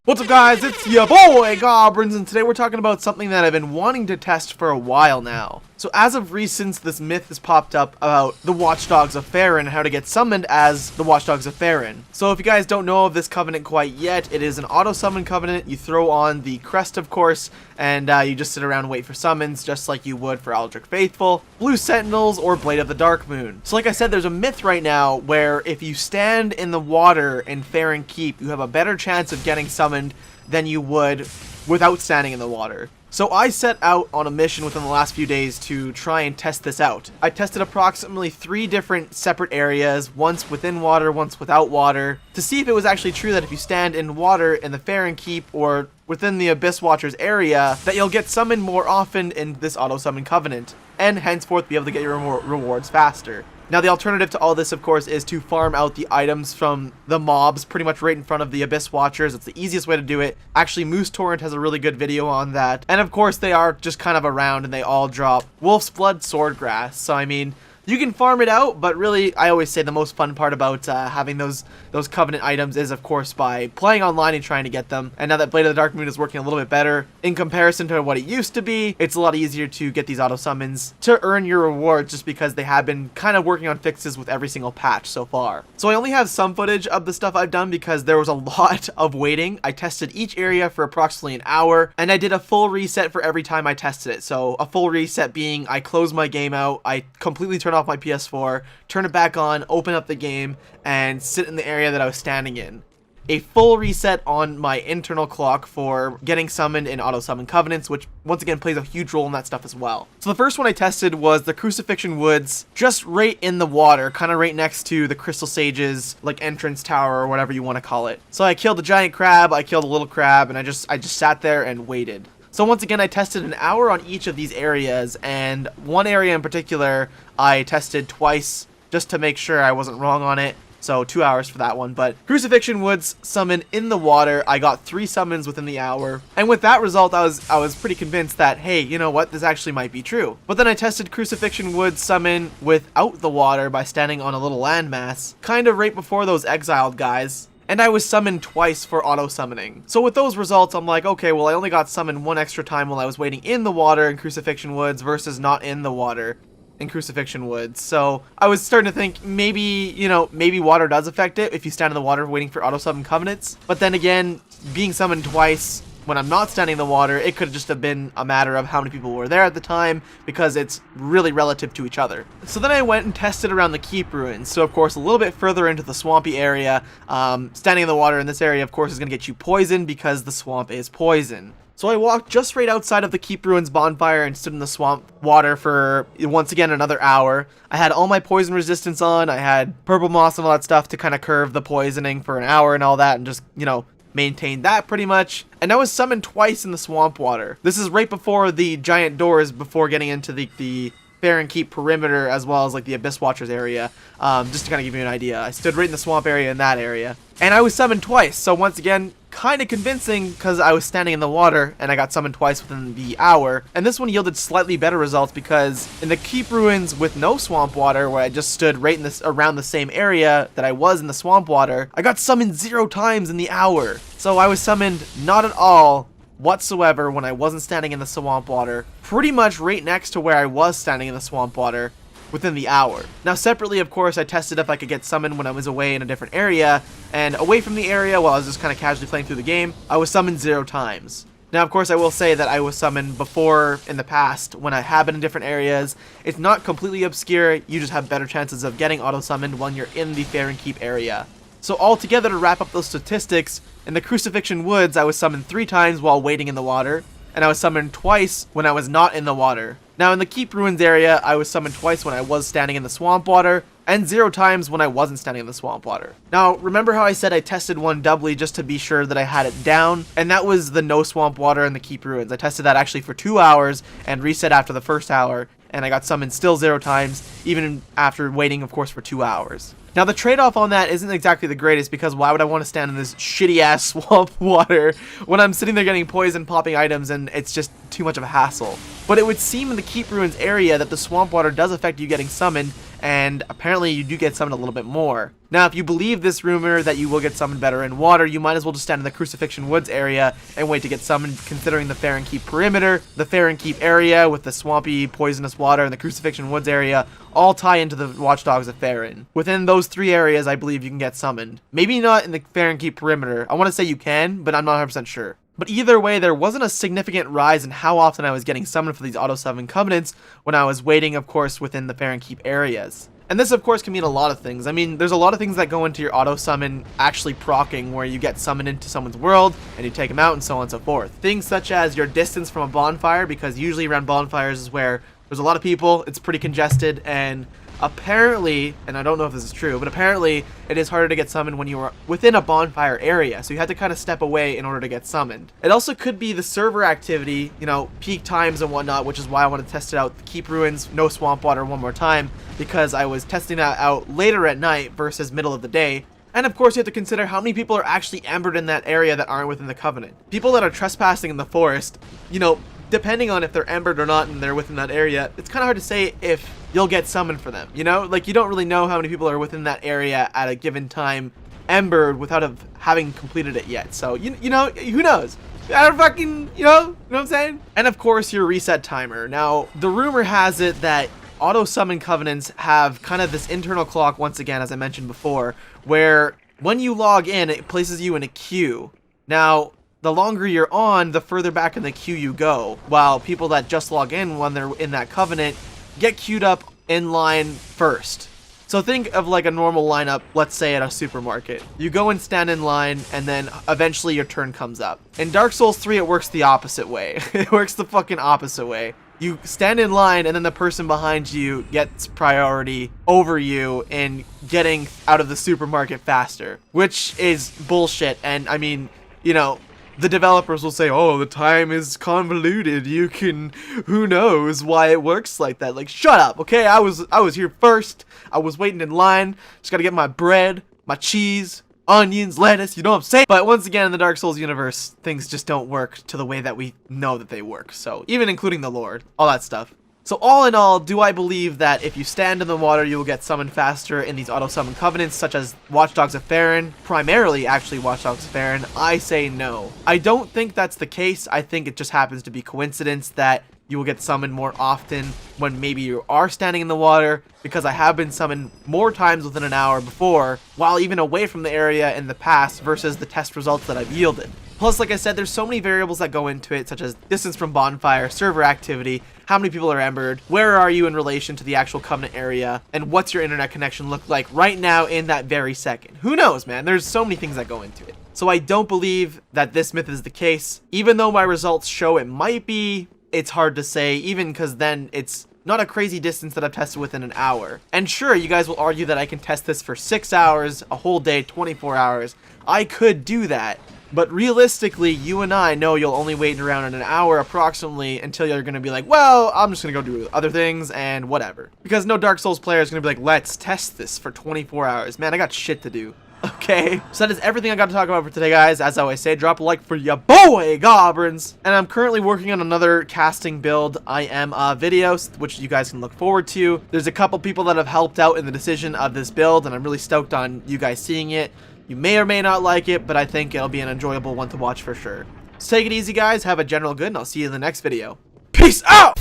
What's up, guys? It's your boy Gobrins, and today we're talking about something that I've been wanting to test for a while now. So as of recent, this myth has popped up about the Watchdogs of Farron and how to get summoned as the Watchdogs of Farron. So if you guys don't know of this covenant quite yet, it is an auto-summon covenant. You throw on the crest, of course, and you just sit around and wait for summons, just like you would for Aldrich Faithful, Blue Sentinels, or Blade of the Dark Moon. So like I said, there's a myth right now where if you stand in the water in Farron Keep, you have a better chance of getting summoned than you would without standing in the water. So I set out on a mission within the last few days to try and test this out. I tested approximately 3 different separate areas, once within water, once without water, to see if it was actually true that if you stand in water in the Farron Keep or within the Abyss Watchers area, that you'll get summoned more often in this auto-summon covenant, and henceforth be able to get your rewards faster. Now the alternative to all this, of course, is to farm out the items from the mobs pretty much right in front of the Abyss Watchers. It's the easiest way to do it. Actually, Moose Torrent has a really good video on that. And of course, they are just kind of around and they all drop Wolf's Blood Swordgrass. So I mean, you can farm it out, but really, I always say the most fun part about having those Covenant items is, of course, by playing online and trying to get them. And now that Blade of the Dark Moon is working a little bit better in comparison to what it used to be, it's a lot easier to get these auto summons to earn your rewards, just because they have been kind of working on fixes with every single patch so far. So I only have some footage of the stuff I've done because there was a lot of waiting. I tested each area for approximately an hour, and I did a full reset for every time I tested it. So a full reset being I close my game out, I completely turn off my PS4, turn it back on, open up the game, and sit in the area that I was standing in. A full reset on my internal clock for getting summoned in auto-summon covenants, which once again plays a huge role in that stuff as well. So the first one I tested was the Crucifixion Woods, just right in the water, kind of right next to the Crystal Sage's like entrance tower or whatever you want to call it. So I killed the giant crab, I killed a little crab, and I just sat there and waited. So once again, I tested an hour on each of these areas, and one area in particular I tested twice just to make sure I wasn't wrong on it. So 2 hours for that one. But Crucifixion Woods summon in the water, I got 3 summons within the hour. And with that result, I was pretty convinced that, hey, you know what, this actually might be true. But then I tested Crucifixion Woods summon without the water by standing on a little landmass, kind of right before those exiled guys. And I was summoned twice for auto-summoning. So with those results, I'm like, okay, well, I only got summoned 1 extra time while I was waiting in the water in Crucifixion Woods versus not in the water in Crucifixion Woods. So I was starting to think maybe, you know, maybe water does affect it if you stand in the water waiting for auto-summon covenants. But then again, being summoned twice when I'm not standing in the water, it could just have been a matter of how many people were there at the time, because it's really relative to each other. So then I went and tested around the Keep Ruins. So of course, a little bit further into the swampy area, standing in the water in this area, of course, is going to get you poisoned because the swamp is poison. So I walked just right outside of the Keep Ruins bonfire and stood in the swamp water for, once again, another hour. I had all my poison resistance on, I had purple moss and all that stuff to kind of curve the poisoning for an hour and all that, and just, you know, maintained that pretty much. And I was summoned twice in the swamp water. This is right before the giant doors, before getting into the Farron Keep perimeter, as well as like the Abyss Watchers area, just to kind of give you an idea. I stood right in the swamp area in that area, and I was summoned twice. So once again, kind of convincing because I was standing in the water and I got summoned twice within the hour. And this one yielded slightly better results because in the Keep Ruins with no swamp water, where I just stood right in this around the same area that I was in the swamp water, I got summoned 0 times in the hour. So I was summoned not at all whatsoever when I wasn't standing in the swamp water, pretty much right next to where I was standing in the swamp water within the hour. Now separately, of course, I tested if I could get summoned when I was away in a different area, and away from the area while I was just kind of casually playing through the game, I was summoned 0 times. Now, of course, I will say that I was summoned before in the past when I have been in different areas. It's not completely obscure, you just have better chances of getting auto-summoned when you're in the Farron Keep area. So altogether, to wrap up those statistics, in the Crucifixion Woods, I was summoned 3 times while waiting in the water, and I was summoned twice when I was not in the water. Now in the Keep Ruins area, I was summoned twice when I was standing in the swamp water, and 0 times when I wasn't standing in the swamp water. Now, remember how I said I tested one doubly just to be sure that I had it down? And that was the no swamp water in the Keep Ruins. I tested that actually for 2 hours and reset after the first hour, and I got summoned still 0 times, even after waiting, of course, for 2 hours. Now, the trade-off on that isn't exactly the greatest, because why would I want to stand in this shitty-ass swamp water when I'm sitting there getting poisoned, popping items, and it's just too much of a hassle? But it would seem in the Keep Ruins area that the swamp water does affect you getting summoned, and apparently you do get summoned a little bit more. Now, if you believe this rumor that you will get summoned better in water, you might as well just stand in the Crucifixion Woods area and wait to get summoned, considering the Farron Keep perimeter, the Farron Keep area with the swampy, poisonous water, and the Crucifixion Woods area all tie into the Watchdogs of Farron. Within those 3 areas, I believe you can get summoned. Maybe not in the Farron Keep perimeter. I want to say you can, but I'm not 100% sure. But either way, there wasn't a significant rise in how often I was getting summoned for these auto-summon covenants when I was waiting, of course, within the Farron Keep areas. And this, of course, can mean a lot of things. I mean, there's a lot of things that go into your auto-summon actually proccing, where you get summoned into someone's world, and you take them out, and so on and so forth. Things such as your distance from a bonfire, because usually around bonfires is where there's a lot of people, it's pretty congested, and apparently, and I don't know if this is true, but apparently it is harder to get summoned when you are within a bonfire area, so you have to kind of step away in order to get summoned. It also could be the server activity, you know, peak times and whatnot, which is why I want to test it out. Keep Ruins, no swamp water one more time, because I was testing that out later at night versus middle of the day. And of course, you have to consider how many people are actually embered in that area that aren't within the Covenant. People that are trespassing in the forest, you know, depending on if they're embered or not and they're within that area, it's kind of hard to say if you'll get summoned for them, you know? Like, you don't really know how many people are within that area at a given time embered without having completed it yet. So, you know, who knows? I don't fucking, you know what I'm saying? And of course, your reset timer. Now, the rumor has it that auto-summon covenants have kind of this internal clock, once again, as I mentioned before, where when you log in, it places you in a queue. Now, the longer you're on, the further back in the queue you go, while people that just log in when they're in that covenant get queued up in line first. So think of like a normal lineup, let's say at a supermarket. You go and stand in line, and then eventually your turn comes up. In Dark Souls 3, it works the opposite way. It works the fucking opposite way. You stand in line, and then the person behind you gets priority over you in getting out of the supermarket faster, which is bullshit. And I mean, you know, the developers will say, oh, the time is convoluted, you can, who knows why it works like that. Like, shut up, okay? I was here first, I was waiting in line, just gotta get my bread, my cheese, onions, lettuce, you know what I'm saying? But once again, in the Dark Souls universe, things just don't work to the way that we know that they work. So, even including the Lord, all that stuff. So all in all, do I believe that if you stand in the water, you will get summoned faster in these auto-summon covenants, such as Watchdogs of Farron, primarily actually Watchdogs of Farron? I say no. I don't think that's the case. I think it just happens to be coincidence that you will get summoned more often when maybe you are standing in the water, because I have been summoned more times within an hour before, while even away from the area in the past versus the test results that I've yielded. Plus, like I said, there's so many variables that go into it, such as distance from bonfire, server activity, how many people are embered, where are you in relation to the actual Covenant area, and what's your internet connection look like right now in that very second. Who knows, man? There's so many things that go into it. So I don't believe that this myth is the case. Even though my results show it might be, it's hard to say, even because then it's not a crazy distance that I've tested within an hour. And sure, you guys will argue that I can test this for 6 hours, a whole day, 24 hours. I could do that. But realistically, you and I know you'll only wait around in an hour approximately until you're going to be like, well, I'm just going to go do other things and whatever. Because no Dark Souls player is going to be like, let's test this for 24 hours. Man, I got shit to do. Okay, so that is everything I got to talk about for today, guys. As I always say, drop a like for ya boy, Gobrins. And I'm currently working on another casting build video, which you guys can look forward to. There's a couple people that have helped out in the decision of this build, and I'm really stoked on you guys seeing it. You may or may not like it, but I think it'll be an enjoyable one to watch for sure. So take it easy, guys. Have a general good, and I'll see you in the next video. Peace out!